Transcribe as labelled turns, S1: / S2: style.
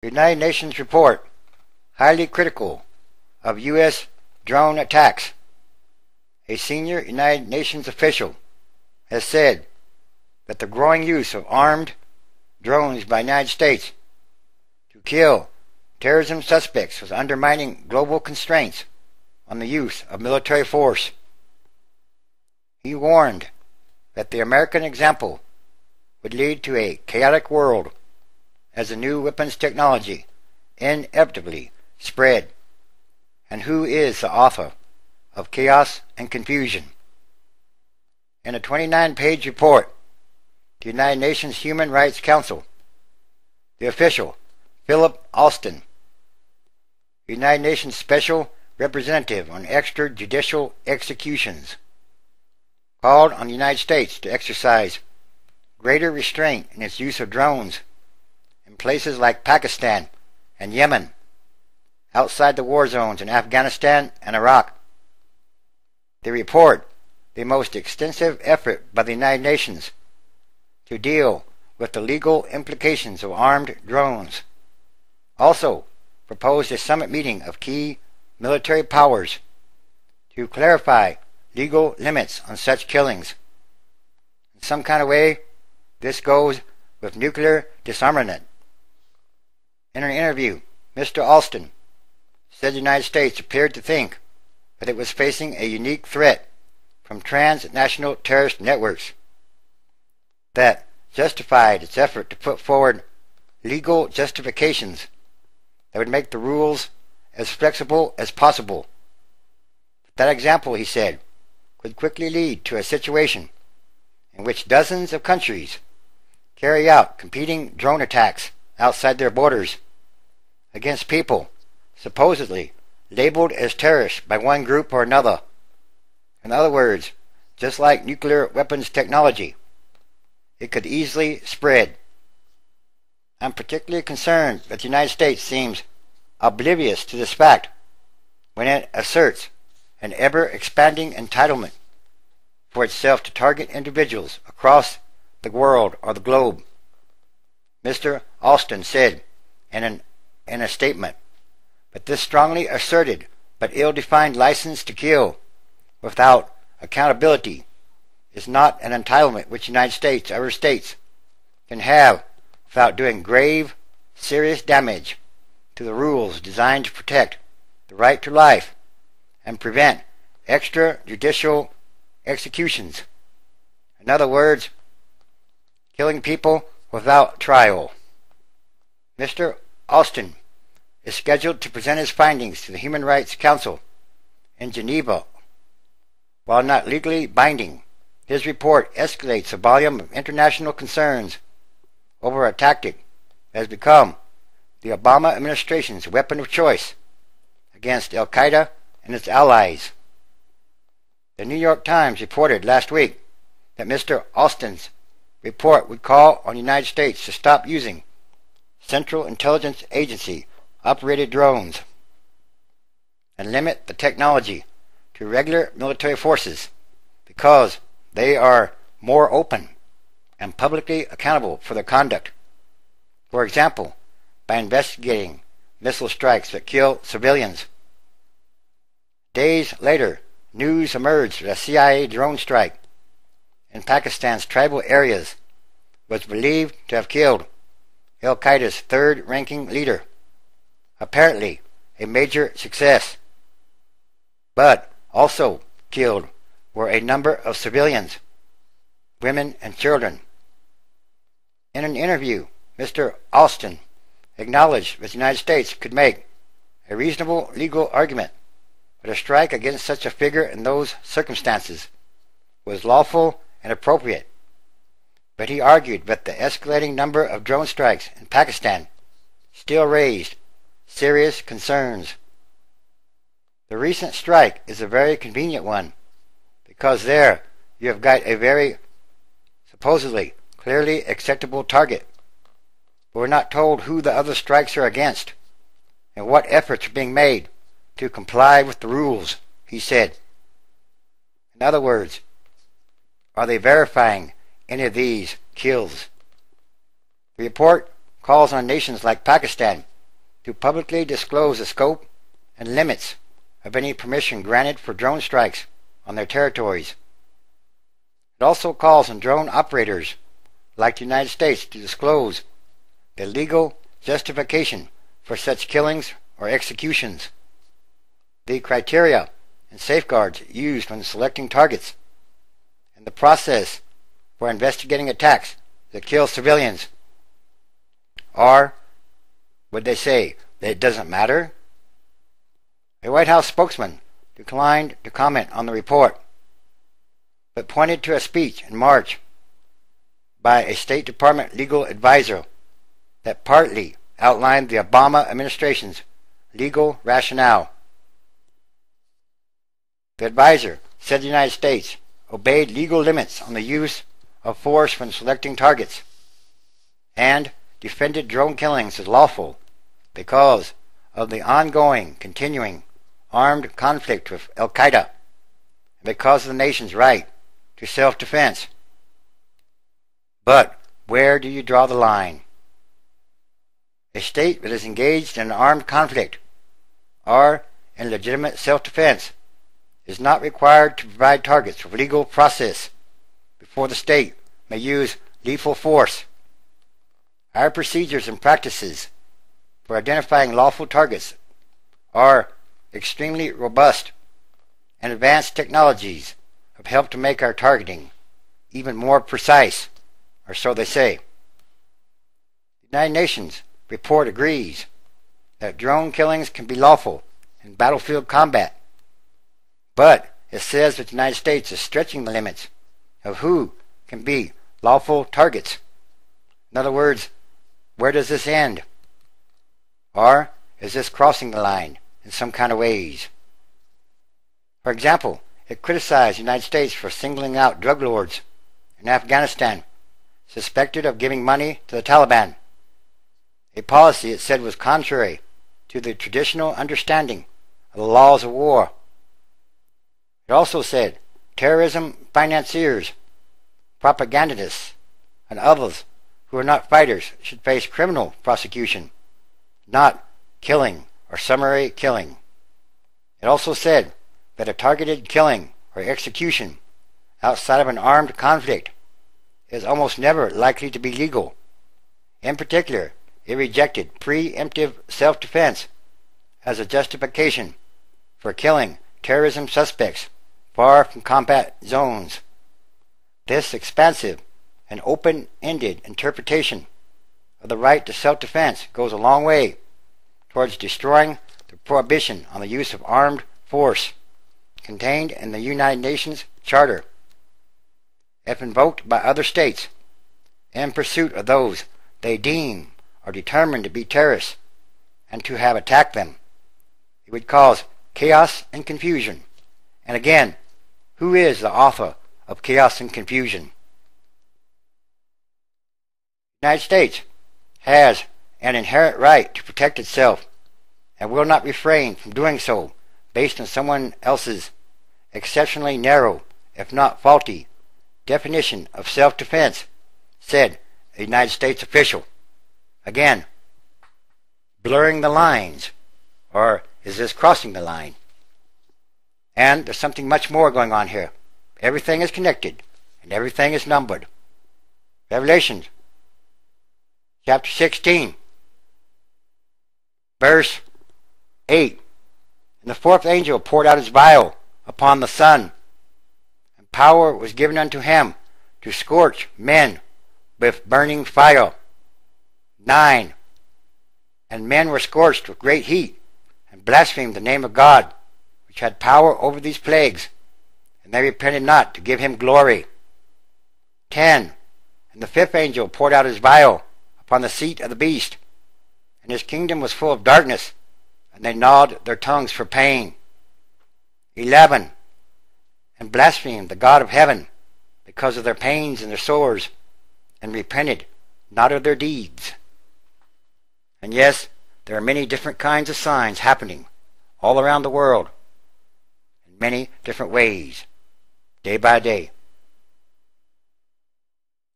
S1: United Nations report highly critical of U.S. drone attacks. A senior United Nations official has said that the growing use of armed drones by the United States to kill terrorism suspects was undermining global constraints on the use of military force. He warned that the American example would lead to a chaotic world as the new weapons technology inevitably spread. And who is the author of chaos and confusion? In a 29-page report to the United Nations Human Rights Council, the official, Philip Alston, the United Nations Special Representative on Extrajudicial Executions, called on the United States to exercise greater restraint in its use of drones in places like Pakistan and Yemen, outside the war zones in Afghanistan and Iraq. They report the most extensive effort by the United Nations to deal with the legal implications of armed drones. Also proposed a summit meeting of key military powers to clarify legal limits on such killings. In some kind of way, this goes with nuclear disarmament. In an interview, Mr. Alston said the United States appeared to think that it was facing a unique threat from transnational terrorist networks that justified its effort to put forward legal justifications that would make the rules as flexible as possible. That example, he said, could quickly lead to a situation in which dozens of countries carry out competing drone attacks outside their borders against people supposedly labeled as terrorists by one group or another. In other words, just like nuclear weapons technology, it could easily spread. I'm particularly concerned that the United States seems oblivious to this fact when it asserts an ever-expanding entitlement for itself to target individuals across the world or the globe. Mr. Alston said in a statement that this strongly asserted but ill-defined license to kill without accountability is not an entitlement which the United States or other states can have without doing grave, serious damage to the rules designed to protect the right to life and prevent extrajudicial executions. In other words, killing people without trial. Mr. Alston is scheduled to present his findings to the Human Rights Council in Geneva. While not legally binding, his report escalates the volume of international concerns over a tactic that has become the Obama administration's weapon of choice against Al-Qaeda and its allies. The New York Times reported last week that Mr. Alston's report would call on the United States to stop using Central Intelligence Agency operated drones and limit the technology to regular military forces because they are more open and publicly accountable for their conduct. For example, by investigating missile strikes that kill civilians. Days later, news emerged that a CIA drone strike in Pakistan's tribal areas was believed to have killed Al-Qaeda's third-ranking leader, apparently a major success. But also killed were a number of civilians, women and children. In an interview, Mr. Alston acknowledged that the United States could make a reasonable legal argument that a strike against such a figure in those circumstances was lawful and appropriate. But he argued that the escalating number of drone strikes in Pakistan still raised serious concerns. The recent strike is a very convenient one because there you have got a very supposedly clearly acceptable target. But we're not told who the other strikes are against and what efforts are being made to comply with the rules, he said. In other words, are they verifying any of these kills? The report calls on nations like Pakistan to publicly disclose the scope and limits of any permission granted for drone strikes on their territories. It also calls on drone operators like the United States to disclose the legal justification for such killings or executions, the criteria and safeguards used when selecting targets, and the process for investigating attacks that kill civilians. Or would they say that it doesn't matter? A White House spokesman declined to comment on the report, but pointed to a speech in March by a State Department legal advisor that partly outlined the Obama administration's legal rationale. The advisor said the United States obeyed legal limits on the use of force when selecting targets, and defended drone killings as lawful because of the ongoing, continuing armed conflict with Al-Qaeda, and because of the nation's right to self-defense. But where do you draw the line? A state that is engaged in an armed conflict or in legitimate self-defense is not required to provide targets with legal process before the state may use lethal force. Our procedures and practices for identifying lawful targets are extremely robust, and advanced technologies have helped to make our targeting even more precise, or so they say. The United Nations report agrees that drone killings can be lawful in battlefield combat, but it says that the United States is stretching the limits of who can be lawful targets. In other words, where does this end? Or is this crossing the line in some kind of ways? For example, it criticized the United States for singling out drug lords in Afghanistan suspected of giving money to the Taliban, a policy it said was contrary to the traditional understanding of the laws of war. It also said terrorism financiers, propagandists, and others who are not fighters should face criminal prosecution, not killing or summary killing. It also said that a targeted killing or execution outside of an armed conflict is almost never likely to be legal. In particular, it rejected preemptive self-defense as a justification for killing terrorism suspects far from combat zones. This expansive and open-ended interpretation of the right to self-defense goes a long way towards destroying the prohibition on the use of armed force contained in the United Nations Charter, if invoked by other states in pursuit of those they deem or determined to be terrorists and to have attacked them. It would cause chaos and confusion. And again, who is the author of chaos and confusion? The United States has an inherent right to protect itself and will not refrain from doing so based on someone else's exceptionally narrow, if not faulty, definition of self-defense, said a United States official. Again, blurring the lines, or is this crossing the line? And there's something much more going on here. Everything is connected, and everything is numbered. Revelation, chapter 16, verse 8. And the fourth angel poured out his vial upon the sun, and power was given unto him to scorch men with burning fire. 9. And men were scorched with great heat, and blasphemed the name of God, which had power over these plagues, and they repented not to give him glory. 10. And the fifth angel poured out his vial upon the seat of the beast, and his kingdom was full of darkness, and they gnawed their tongues for pain. 11. And blasphemed the God of heaven because of their pains and their sores, and repented not of their deeds. And yes, there are many different kinds of signs happening all around the world in many different ways, day by day.